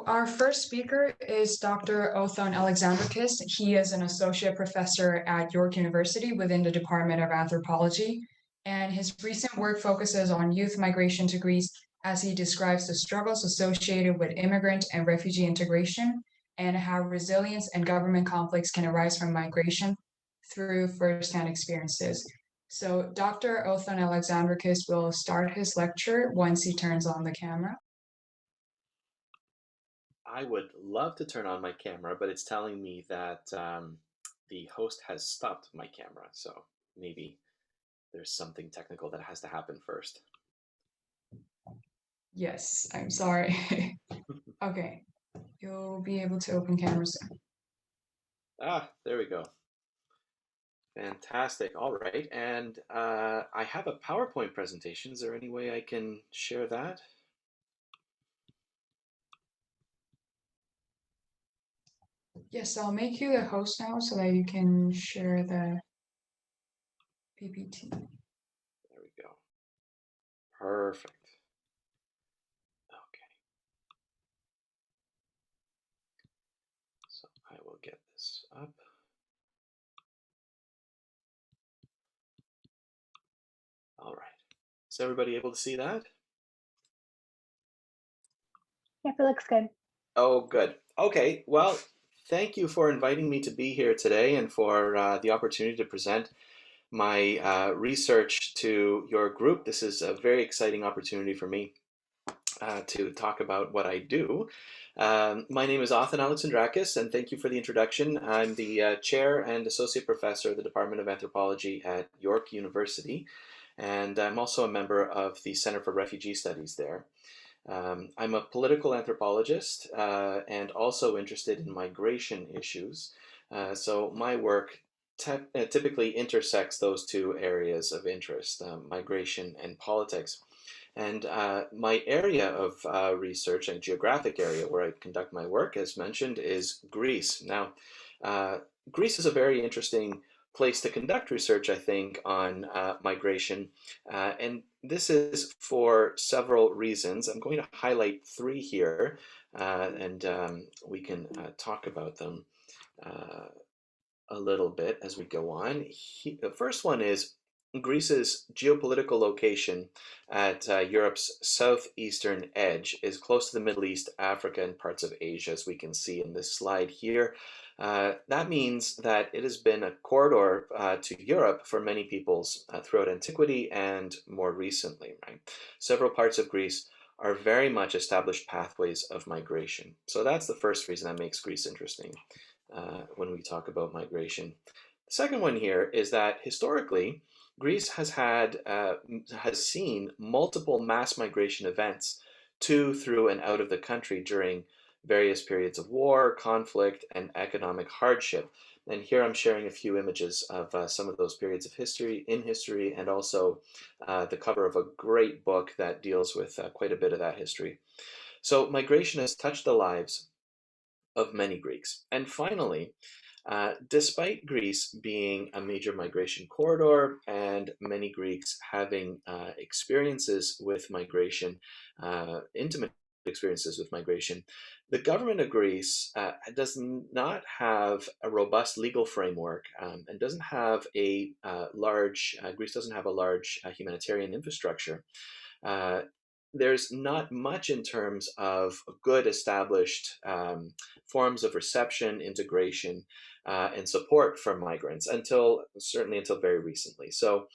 So our first speaker is Dr. Othon Alexandrakis. He is an associate professor at York University within the Department of Anthropology, and his recent work focuses on youth migration to Greece as he describes the struggles associated with immigrant and refugee integration and how resilience and government conflicts can arise from migration through firsthand experiences. So Dr. Othon Alexandrakis will start his lecture once he turns on the camera. I would love to turn on my camera, but it's telling me that the host has stopped my camera. So maybe there's something technical that has to happen first. Yes, I'm sorry. Okay, you'll be able to open camera soon. There we go. Fantastic. All right. And I have a PowerPoint presentation. Is there any way I can share that? Yes, I'll make you the host now so that you can share the PPT. There we go. Perfect. Okay. So I will get this up. All right. Is everybody able to see that? Yep, it looks good. Oh, good. Okay. Well, thank you for inviting me to be here today and for the opportunity to present my research to your group. This is a very exciting opportunity for me to talk about what I do. My name is Othon Alexandrakis, and thank you for the introduction. I'm the chair and associate professor of the Department of Anthropology at York University, and I'm also a member of the Center for Refugee Studies there. I'm a political anthropologist and also interested in migration issues. So my work typically intersects those two areas of interest, migration and politics. And my area of research and geographic area where I conduct my work, as mentioned, is Greece. Now, Greece is a very interesting place to conduct research, I think, on migration. And this is for several reasons. I'm going to highlight three here, and we can talk about them a little bit as we go on. The first one is Greece's geopolitical location at Europe's southeastern edge is close to the Middle East, Africa, and parts of Asia, as we can see in this slide here. That means that it has been a corridor to Europe for many peoples throughout antiquity and more recently, right? Several parts of Greece are very much established pathways of migration. So that's the first reason that makes Greece interesting when we talk about migration. The second one here is that historically, Greece has seen multiple mass migration events to, through, and out of the country during various periods of war, conflict, and economic hardship. And here I'm sharing a few images of some of those periods of history, and also the cover of a great book that deals with quite a bit of that history. So migration has touched the lives of many Greeks. And finally, despite Greece being a major migration corridor and many Greeks having experiences with migration, intimate experiences with migration, the government of Greece does not have a robust legal framework and doesn't have a Greece doesn't have a large humanitarian infrastructure. There's not much in terms of good established forms of reception, integration, and support for migrants certainly until very recently. So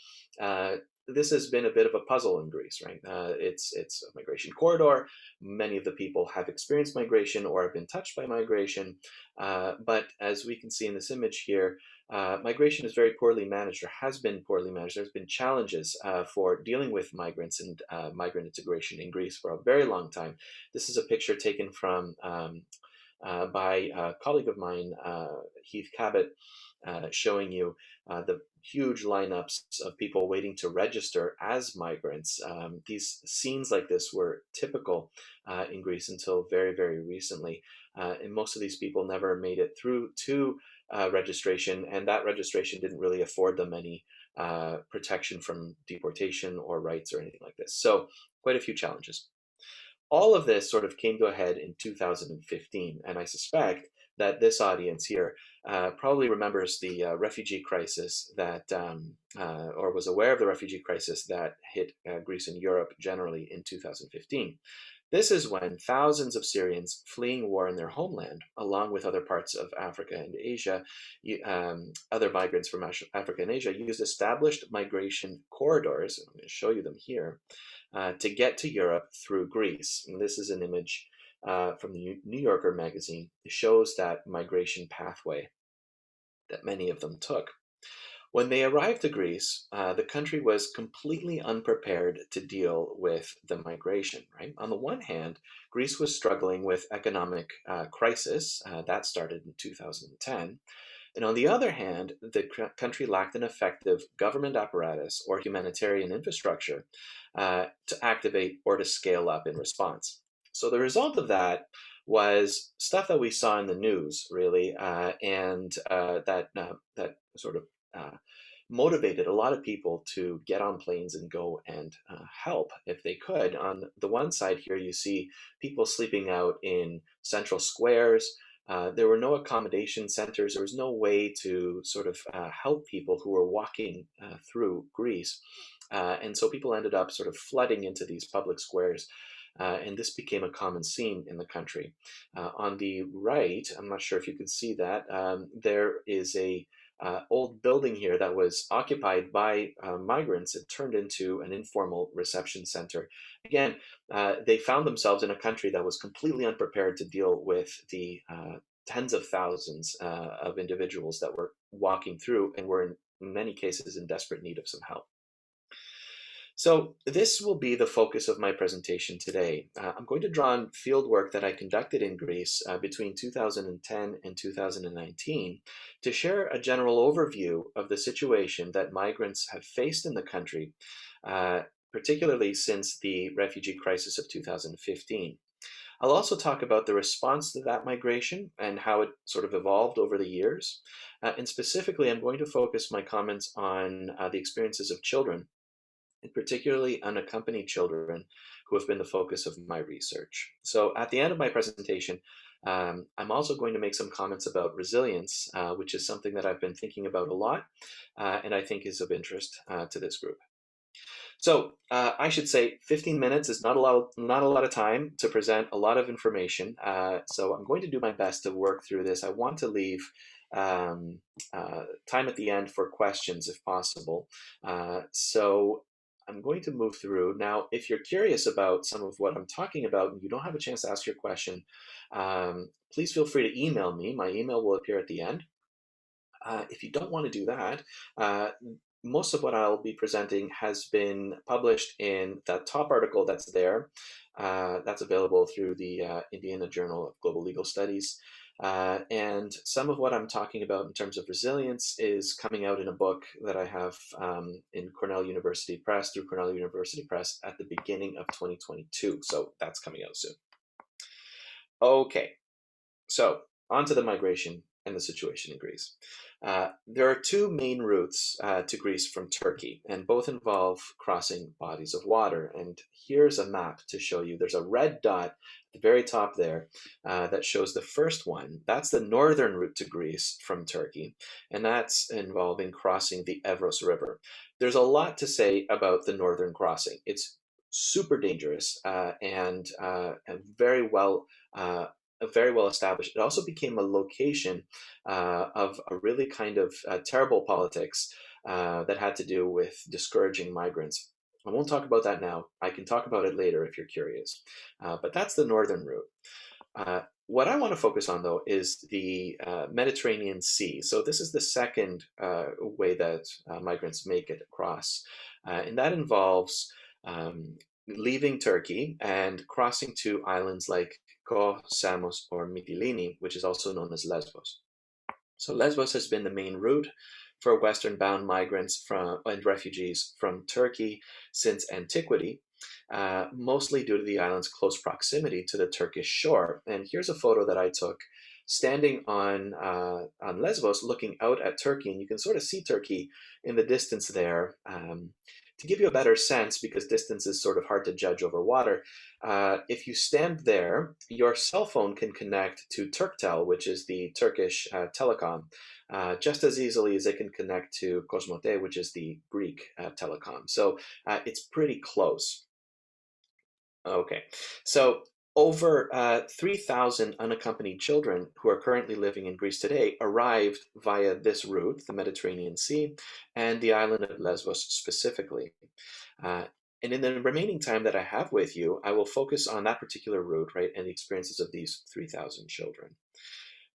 this has been a bit of a puzzle in Greece, right? It's a migration corridor. Many of the people have experienced migration or have been touched by migration. But as we can see in this image here, migration is very poorly managed or has been poorly managed. There's been challenges for dealing with migrants and migrant integration in Greece for a very long time. This is a picture taken from by a colleague of mine, Heath Cabot, showing you the huge lineups of people waiting to register as migrants. These scenes like this were typical in Greece until very, very recently. And most of these people never made it through to registration, and that registration didn't really afford them any protection from deportation or rights or anything like this. So quite a few challenges. all of this sort of came to a head in 2015, and I suspect that this audience here probably remembers the refugee crisis that, or was aware of the refugee crisis that hit Greece and Europe generally in 2015. This is when thousands of Syrians fleeing war in their homeland, along with other parts of Africa and Asia, other migrants from Africa and Asia, used established migration corridors, I'm going to show you them here, to get to Europe through Greece. And this is an image from the New Yorker magazine. It shows that migration pathway that many of them took. When they arrived to Greece, the country was completely unprepared to deal with the migration, right? On the one hand, Greece was struggling with economic crisis. That started in 2010. And on the other hand, the country lacked an effective government apparatus or humanitarian infrastructure to activate or to scale up in response. So the result of that was stuff that we saw in the news, really, and that sort of motivated a lot of people to get on planes and go and help if they could. On the one side here, you see people sleeping out in central squares. There were no accommodation centers. There was no way to sort of help people who were walking through Greece. And so people ended up sort of flooding into these public squares. And this became a common scene in the country. On the right, I'm not sure if you can see that, there is a old building here that was occupied by migrants. It turned into an informal reception center. Again, they found themselves in a country that was completely unprepared to deal with the tens of thousands of individuals that were walking through and were in many cases in desperate need of some help. So this will be the focus of my presentation today. I'm going to draw on field work that I conducted in Greece between 2010 and 2019 to share a general overview of the situation that migrants have faced in the country, particularly since the refugee crisis of 2015. I'll also talk about the response to that migration and how it sort of evolved over the years. And specifically, I'm going to focus my comments on the experiences of children, and particularly unaccompanied children, who have been the focus of my research. So at the end of my presentation, I'm also going to make some comments about resilience, which is something that I've been thinking about a lot, and I think is of interest to this group. So I should say 15 minutes is not a lot of time to present a lot of information. So I'm going to do my best to work through this. I want to leave time at the end for questions if possible. So I'm going to move through. Now, if you're curious about some of what I'm talking about and you don't have a chance to ask your question, please feel free to email me. My email will appear at the end. If you don't want to do that, most of what I'll be presenting has been published in that top article that's there. That's available through the Indiana Journal of Global Legal Studies. And some of what I'm talking about in terms of resilience is coming out in a book that I have in Cornell University Press, through Cornell University Press, at the beginning of 2022. So that's coming out soon. Okay, so on to the migration and the situation in Greece. There are two main routes to Greece from Turkey, and both involve crossing bodies of water. And here's a map to show you. There's a red dot at the very top there that shows the first one. That's the northern route to Greece from Turkey, and that's involving crossing the Evros River. There's a lot to say about the northern crossing. It's super dangerous and very well established. It also became a location of a really kind of terrible politics that had to do with discouraging migrants. I won't talk about that now. I can talk about it later if you're curious. But that's the northern route. What I want to focus on, though, is the Mediterranean Sea. So this is the second way that migrants make it across. And that involves leaving Turkey and crossing to islands like Kos, Samos, or Mytilene, which is also known as Lesbos. So Lesbos has been the main route for western-bound migrants and refugees from Turkey since antiquity, mostly due to the island's close proximity to the Turkish shore. And here's a photo that I took standing on Lesbos, looking out at Turkey, and you can sort of see Turkey in the distance there. To give you a better sense, because distance is sort of hard to judge over water, if you stand there, your cell phone can connect to Turktel, which is the Turkish telecom, just as easily as it can connect to Cosmote, which is the Greek telecom. So it's pretty close. Okay, so over 3,000 unaccompanied children who are currently living in Greece today arrived via this route, the Mediterranean Sea, and the island of Lesbos specifically. And in the remaining time that I have with you, I will focus on that particular route, right, and the experiences of these 3,000 children.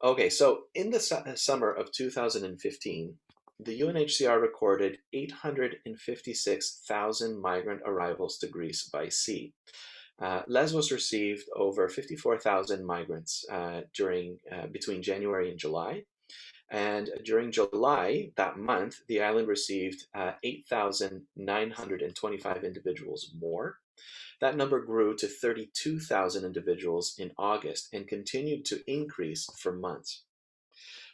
Okay, so in the summer of 2015, the UNHCR recorded 856,000 migrant arrivals to Greece by sea. Lesbos received over 54,000 migrants between January and July. And during July, that month, the island received 8,925 individuals more. That number grew to 32,000 individuals in August and continued to increase for months.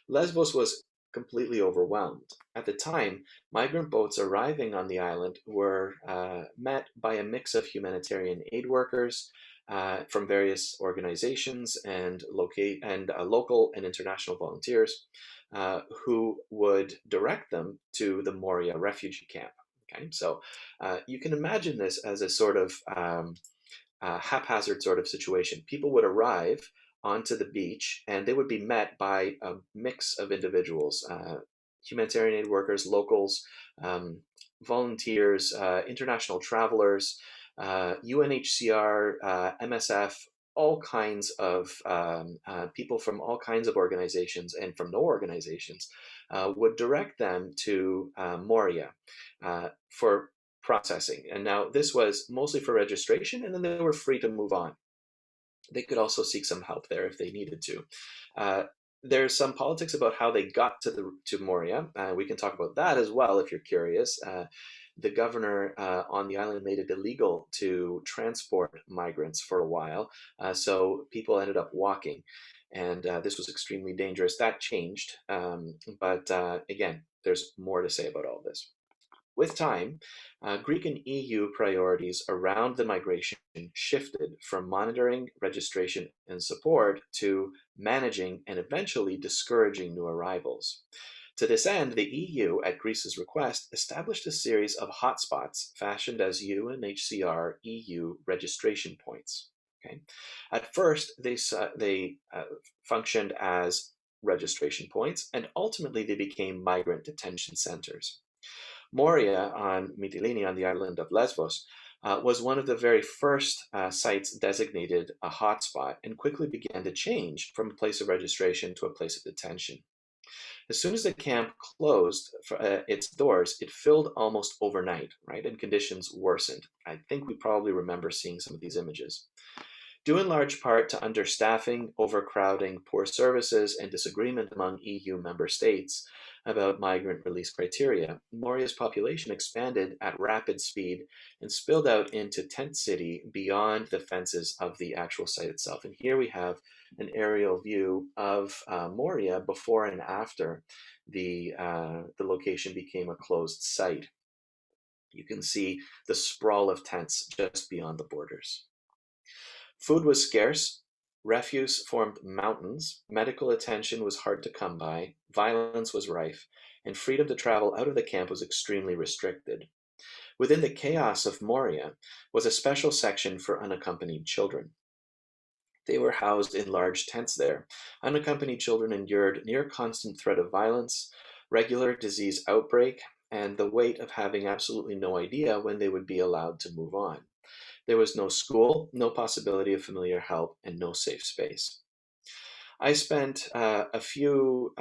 Lesbos was completely overwhelmed. At the time, migrant boats arriving on the island were met by a mix of humanitarian aid workers from various organizations and local and international volunteers who would direct them to the Moria refugee camp. Okay, so you can imagine this as a sort of haphazard sort of situation. People would arrive onto the beach and they would be met by a mix of individuals, humanitarian aid workers, locals, volunteers, international travelers, UNHCR, MSF, all kinds of people from all kinds of organizations and from no organizations would direct them to Moria for processing. And now this was mostly for registration, and then they were free to move on. They could also seek some help there if they needed to. There's some politics about how they got to Moria. We can talk about that as well if you're curious. The governor on the island made it illegal to transport migrants for a while, so people ended up walking, and this was extremely dangerous. That changed, but again, there's more to say about all this. With time, Greek and EU priorities around the migration shifted from monitoring, registration, and support to managing and eventually discouraging new arrivals. To this end, the EU, at Greece's request, established a series of hotspots fashioned as UNHCR EU registration points. Okay? At first, they functioned as registration points, and ultimately they became migrant detention centers. Moria on Mytilene, on the island of Lesbos, was one of the very first sites designated a hotspot and quickly began to change from a place of registration to a place of detention. As soon as the camp closed its doors, it filled almost overnight, right? And conditions worsened. I think we probably remember seeing some of these images. Due in large part to understaffing, overcrowding, poor services, and disagreement among EU member states about migrant release criteria, Moria's population expanded at rapid speed and spilled out into Tent City beyond the fences of the actual site itself. And here we have an aerial view of Moria before and after the location became a closed site. You can see the sprawl of tents just beyond the borders. Food was scarce, refuse formed mountains, medical attention was hard to come by, violence was rife, and freedom to travel out of the camp was extremely restricted. Within the chaos of Moria was a special section for unaccompanied children. They were housed in large tents there. Unaccompanied children endured near constant threat of violence, regular disease outbreak, and the weight of having absolutely no idea when they would be allowed to move on. There was no school, no possibility of familiar help, and no safe space. I spent a few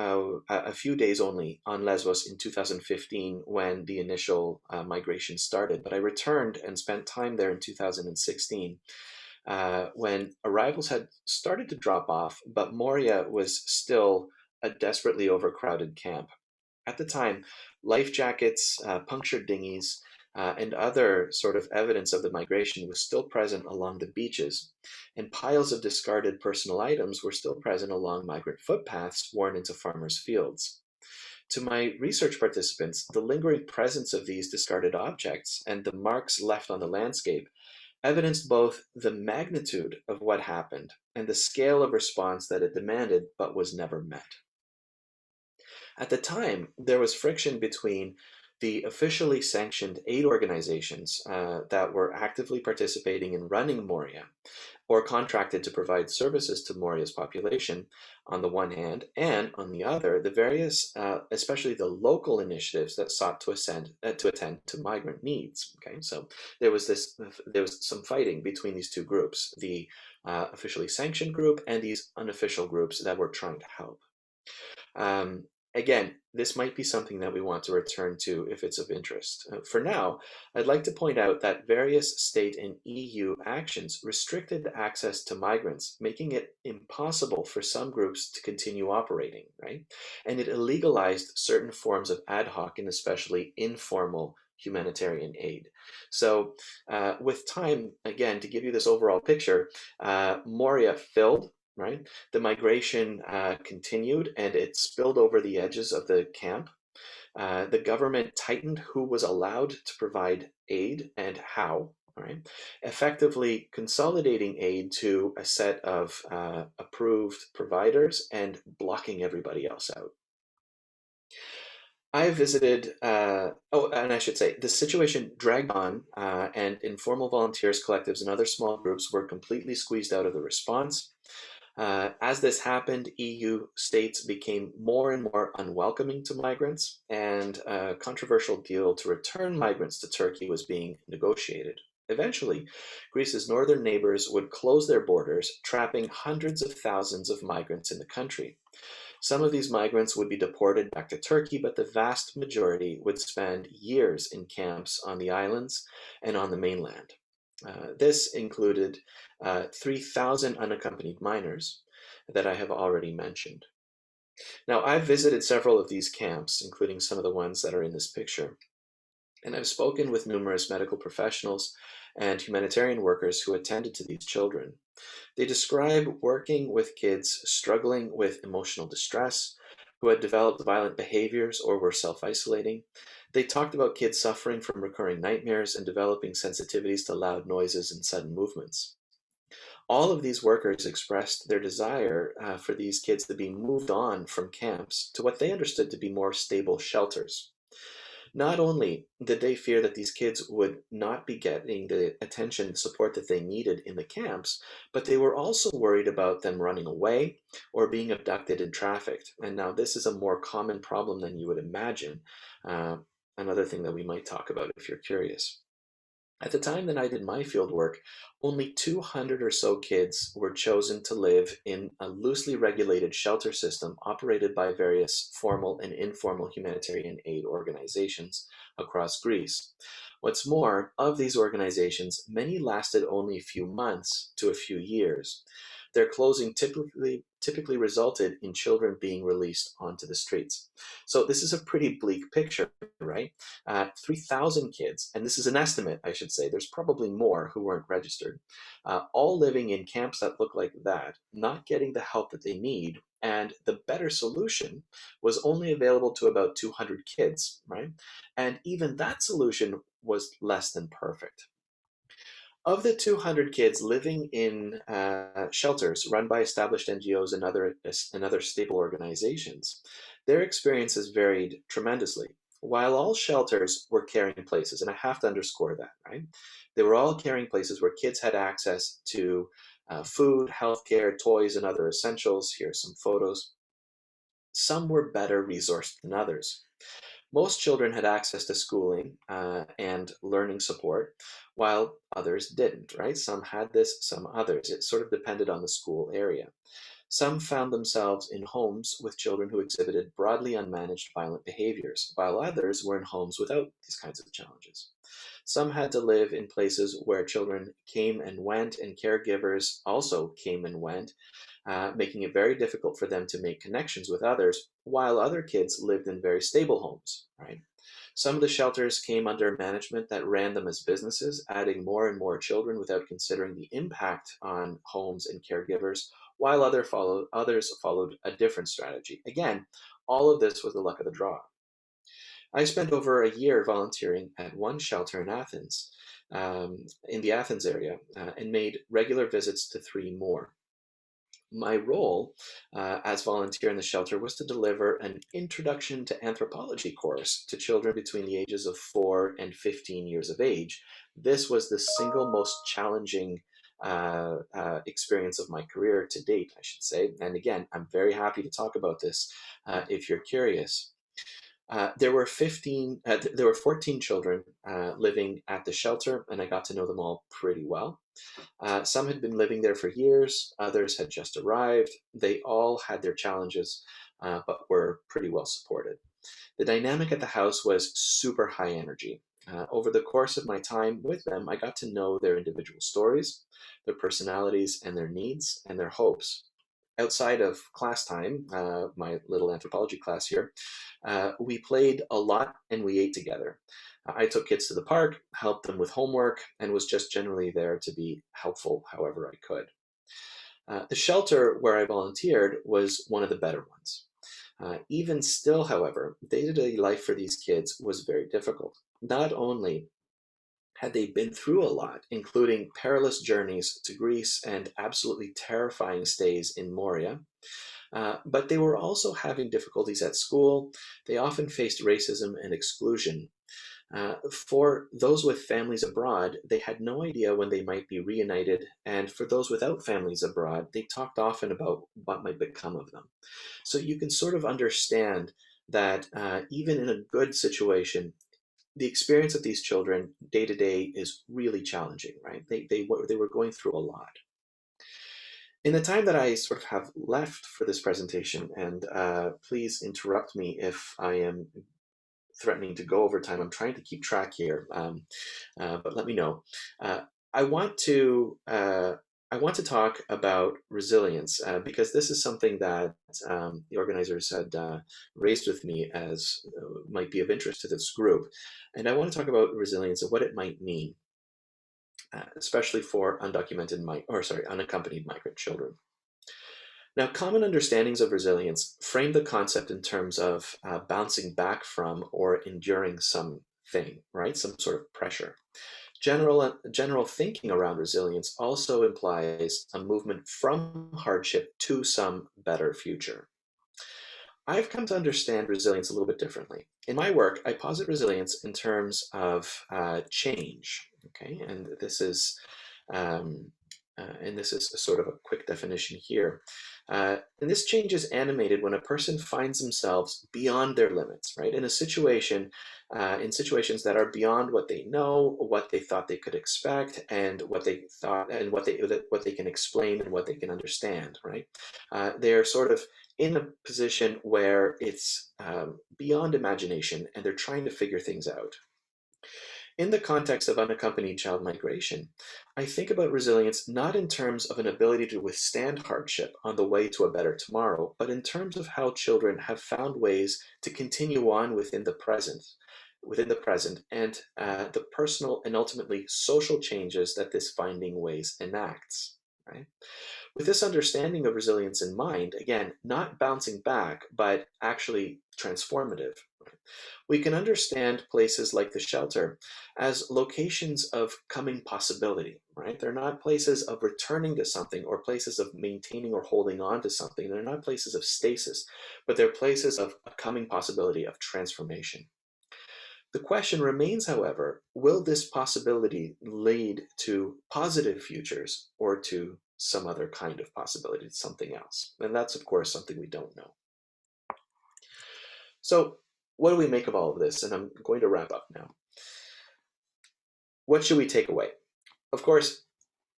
days only on Lesbos in 2015 when the initial migration started, but I returned and spent time there in 2016 when arrivals had started to drop off, but Moria was still a desperately overcrowded camp. At the time, life jackets, punctured dinghies, and other sort of evidence of the migration was still present along the beaches, and piles of discarded personal items were still present along migrant footpaths worn into farmers' fields. To my research participants, the lingering presence of these discarded objects and the marks left on the landscape evidenced both the magnitude of what happened and the scale of response that it demanded but was never met. At the time, there was friction between the officially sanctioned aid organizations that were actively participating in running Moria or contracted to provide services to Moria's population on the one hand, and on the other, the various, especially the local initiatives that sought to attend to migrant needs. Okay, so there was some fighting between these two groups, the officially sanctioned group and these unofficial groups that were trying to help. Um, Again, this might be something that we want to return to if it's of interest. For now, I'd like to point out that various state and EU actions restricted access to migrants, making it impossible for some groups to continue operating, right? And it illegalized certain forms of ad hoc and especially informal humanitarian aid. So with time, again, to give you this overall picture, Moria filled, right? The migration continued and it spilled over the edges of the camp. The government tightened who was allowed to provide aid and how, right? Effectively consolidating aid to a set of approved providers and blocking everybody else out. I visited, and I should say, the situation dragged on, and informal volunteers, collectives, and other small groups were completely squeezed out of the response. As this happened, EU states became more and more unwelcoming to migrants, and a controversial deal to return migrants to Turkey was being negotiated. Eventually, Greece's northern neighbors would close their borders, trapping hundreds of thousands of migrants in the country. Some of these migrants would be deported back to Turkey, but the vast majority would spend years in camps on the islands and on the mainland. This included 3,000 unaccompanied minors that I have already mentioned. Now, I've visited several of these camps, including some of the ones that are in this picture, and I've spoken with numerous medical professionals and humanitarian workers who attended to these children. They describe working with kids struggling with emotional distress, who had developed violent behaviors or were self-isolating. They talked about kids suffering from recurring nightmares and developing sensitivities to loud noises and sudden movements. All of these workers expressed their desire for these kids to be moved on from camps to what they understood to be more stable shelters. Not only did they fear that these kids would not be getting the attention and support that they needed in the camps, but they were also worried about them running away or being abducted and trafficked. And now this is a more common problem than you would imagine. Another thing that we might talk about if you're curious. At the time that I did my field work, only 200 or so kids were chosen to live in a loosely regulated shelter system operated by various formal and informal humanitarian aid organizations across Greece. What's more, of these organizations, many lasted only a few months to a few years. Their closing typically resulted in children being released onto the streets. So this is a pretty bleak picture, right? 3,000 kids, and this is an estimate, I should say, there's probably more who weren't registered, all living in camps that look like that, not getting the help that they need, and the better solution was only available to about 200 kids, right? And even that solution was less than perfect. Of the 200 kids living in shelters run by established NGOs and other stable organizations, their experiences varied tremendously. While all shelters were caring places, and I have to underscore that, right? They were all caring places where kids had access to food, healthcare, toys, and other essentials. Here are some photos. Some were better resourced than others. Most children had access to schooling and learning support, while others didn't, right? Some had this, some others. It sort of depended on the school area. Some found themselves in homes with children who exhibited broadly unmanaged violent behaviors, while others were in homes without these kinds of challenges. Some had to live in places where children came and went, and caregivers also came and went, making it very difficult for them to make connections with others, while other kids lived in very stable homes, right? Some of the shelters came under management that ran them as businesses, adding more and more children without considering the impact on homes and caregivers, while others followed a different strategy. Again, all of this was the luck of the draw. I spent over a year volunteering at one shelter in Athens, in the Athens area, and made regular visits to three more. My role as volunteer in the shelter was to deliver an introduction to anthropology course to children between the ages of 4 and 15 years of age. This was the single most challenging experience of my career to date, I should say. And again, I'm very happy to talk about this if you're curious. There were 14 children living at the shelter, and I got to know them all pretty well. Some had been living there for years, others had just arrived. They all had their challenges, but were pretty well supported. The dynamic at the house was super high energy. Over the course of my time with them, I got to know their individual stories, their personalities, and their needs and their hopes. Outside of class time, my little anthropology class here, we played a lot and we ate together. I took kids to the park, helped them with homework, and was just generally there to be helpful however I could. The shelter where I volunteered was one of the better ones. Even still, however, day-to-day life for these kids was very difficult. Not only had they been through a lot, including perilous journeys to Greece and absolutely terrifying stays in Moria, but they were also having difficulties at school. They often faced racism and exclusion. For those with families abroad, they had no idea when they might be reunited, and for those without families abroad, they talked often about what might become of them. So you can sort of understand that even in a good situation, the experience of these children day to day is really challenging, right? They were going through a lot. In the time that I sort of have left for this presentation, and please interrupt me if I am threatening to go over time. I'm trying to keep track here, but let me know. I want to talk about resilience because this is something that the organizers had raised with me as might be of interest to this group, and I want to talk about resilience and what it might mean, especially for unaccompanied migrant children. Now, common understandings of resilience frame the concept in terms of bouncing back from or enduring something, right? Some sort of pressure. General thinking around resilience also implies a movement from hardship to some better future. I've come to understand resilience a little bit differently. In my work, I posit resilience in terms of change, okay? And this is sort of a quick definition here. And this change is animated when a person finds themselves beyond their limits, right? In situations that are beyond what they know, what they thought they could expect, and what they can explain and what they can understand, right? They're sort of in a position where it's beyond imagination, and they're trying to figure things out. In the context of unaccompanied child migration, I think about resilience not in terms of an ability to withstand hardship on the way to a better tomorrow, but in terms of how children have found ways to continue on within the present, and the personal and ultimately social changes that this finding ways enacts. Right? With this understanding of resilience in mind, again, not bouncing back, but actually transformative, we can understand places like the shelter as locations of coming possibility, right? They're not places of returning to something or places of maintaining or holding on to something. They're not places of stasis, but they're places of a coming possibility of transformation. The question remains, however, will this possibility lead to positive futures or to some other kind of possibility, something else? And that's, of course, something we don't know. So what do we make of all of this? And I'm going to wrap up now. What should we take away? Of course,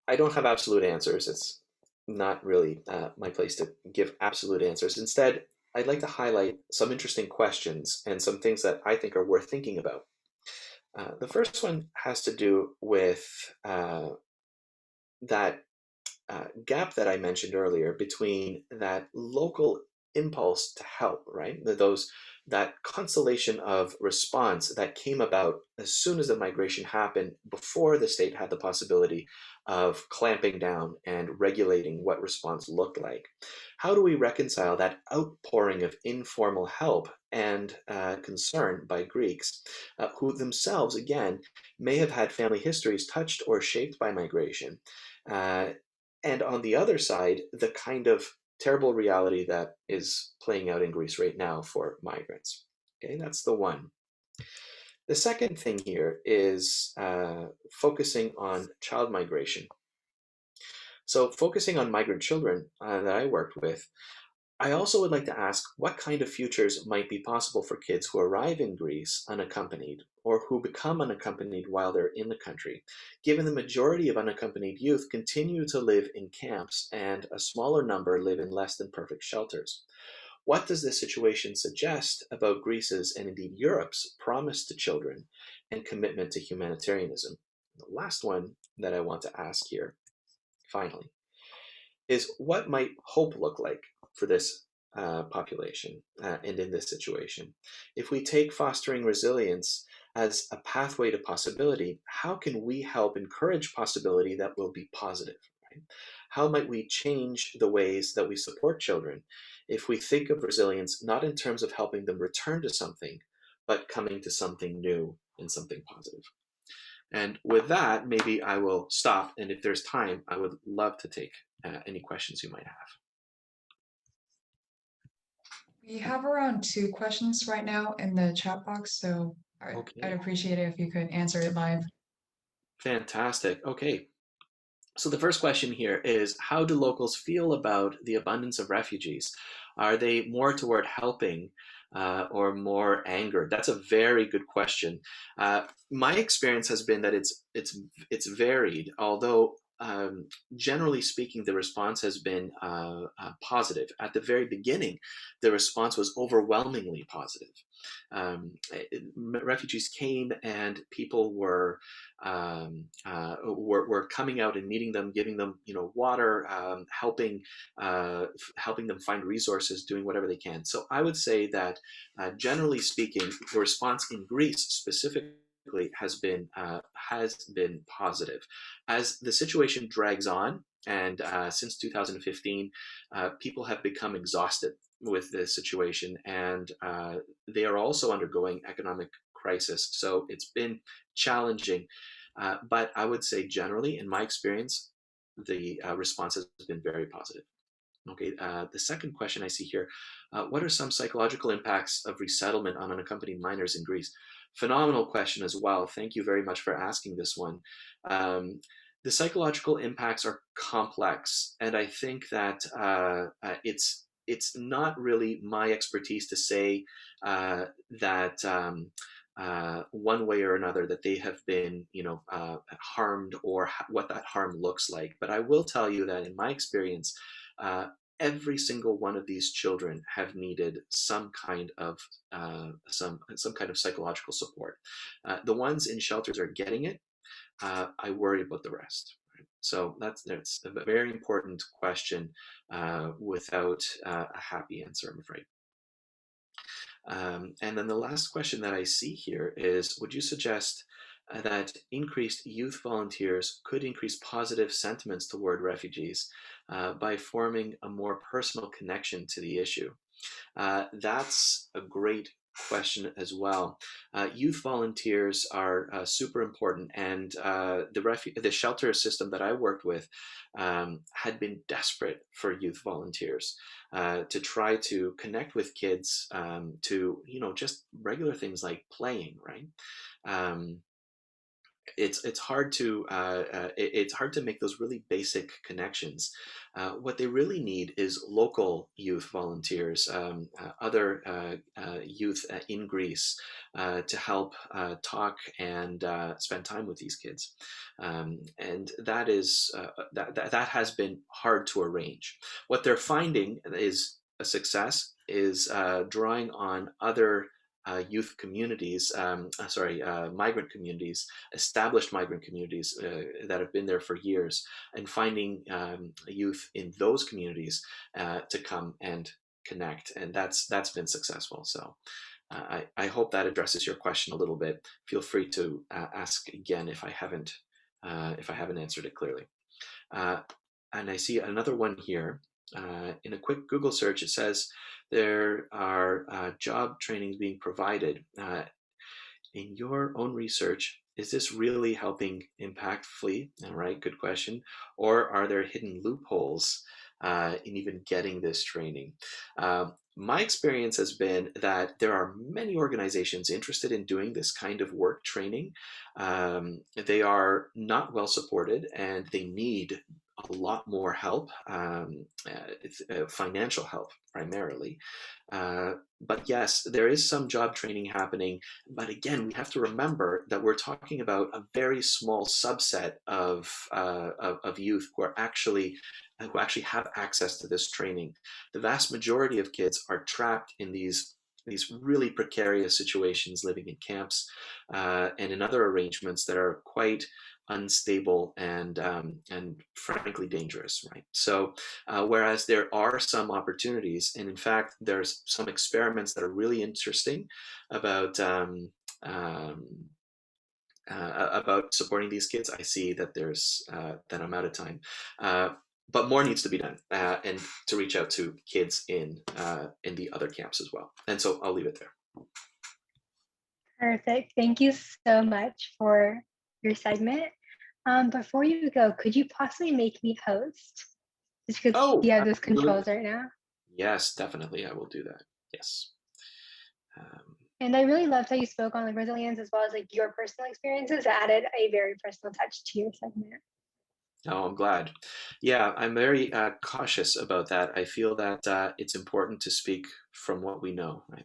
I don't have absolute answers. It's not really my place to give absolute answers. Instead, I'd like to highlight some interesting questions and some things that I think are worth thinking about. The first one has to do with that gap that I mentioned earlier between that local impulse to help, right? That constellation of response that came about as soon as the migration happened, before the state had the possibility of clamping down and regulating what response looked like. How do we reconcile that outpouring of informal help and concern by Greeks, who themselves, again, may have had family histories touched or shaped by migration? Uh, and on the other side, the kind of terrible reality that is playing out in Greece right now for migrants. Okay, that's the one. The second thing here is focusing on child migration. So focusing on migrant children that I worked with, I also would like to ask what kind of futures might be possible for kids who arrive in Greece unaccompanied or who become unaccompanied while they're in the country, given the majority of unaccompanied youth continue to live in camps and a smaller number live in less than perfect shelters. What does this situation suggest about Greece's and indeed Europe's promise to children and commitment to humanitarianism? The last one that I want to ask here, finally, is what might hope look like for this population and in this situation? If we take fostering resilience as a pathway to possibility, how can we help encourage possibility that will be positive? Right? How might we change the ways that we support children if we think of resilience not in terms of helping them return to something, but coming to something new and something positive? And with that, maybe I will stop. And if there's time, I would love to take any questions you might have. We have around 2 questions right now in the chat box, so Okay. I'd appreciate it if you could answer it live. Fantastic. Okay. So the first question here is, how do locals feel about the abundance of refugees? Are they more toward helping or more angered? That's a very good question. My experience has been that it's varied, although generally speaking, the response has been positive. At the very beginning, the response was overwhelmingly positive. Refugees came and people were coming out and meeting them, giving them water, helping them find resources, doing whatever they can. So I would say that generally speaking, the response in Greece specifically has been positive. As the situation drags on, and since 2015, people have become exhausted with this situation, and they are also undergoing economic crisis. So it's been challenging, but I would say generally, in my experience, the response has been very positive. Okay, the second question I see here, what are some psychological impacts of resettlement on unaccompanied minors in Greece? Phenomenal question as well. Thank you very much for asking this one. The psychological impacts are complex, and I think that it's not really my expertise to say that one way or another that they have been, harmed or what that harm looks like. But I will tell you that in my experience, every single one of these children have needed some kind of psychological support. The ones in shelters are getting it. I worry about the rest. Right? So that's a very important question without a happy answer, I'm afraid. And then the last question that I see here is, would you suggest that increased youth volunteers could increase positive sentiments toward refugees by forming a more personal connection to the issue? That's a great question as well. Youth volunteers are super important, and the shelter system that I worked with had been desperate for youth volunteers to try to connect with kids to just regular things like playing, right? It's hard to make those really basic connections. What they really need is local youth volunteers, other youth in Greece, to help talk and spend time with these kids, and that has been hard to arrange. What they're finding is a success is drawing on other youth communities, migrant communities, established migrant communities that have been there for years, and finding youth in those communities to come and connect, and that's been successful. So I hope that addresses your question a little bit. Feel free to ask again if I haven't answered it clearly. And I see another one here. In a quick Google search, it says there are job trainings being provided. In your own research, is this really helping impactfully? All right, good question. Or are there hidden loopholes in even getting this training? My experience has been that there are many organizations interested in doing this kind of work training. They are not well supported and they need a lot more help, financial help primarily. But yes, there is some job training happening. But again, we have to remember that we're talking about a very small subset of youth who actually have access to this training. The vast majority of kids are trapped in these really precarious situations, living in camps and in other arrangements that are quite unstable and frankly dangerous, right? So whereas there are some opportunities, and in fact there's some experiments that are really interesting about supporting these kids. I see that there's that I'm out of time, but more needs to be done, and to reach out to kids in the other camps as well. And so I'll leave it there. Perfect. Thank you so much for your segment. Before you go, could you possibly make me host? Just because you have those controls right now. Yes, definitely. I will do that. Yes. And I really loved how you spoke on like resilience as well as like your personal experiences. It added a very personal touch to your segment. Oh, I'm glad. Yeah, I'm very cautious about that. I feel that it's important to speak from what we know, right?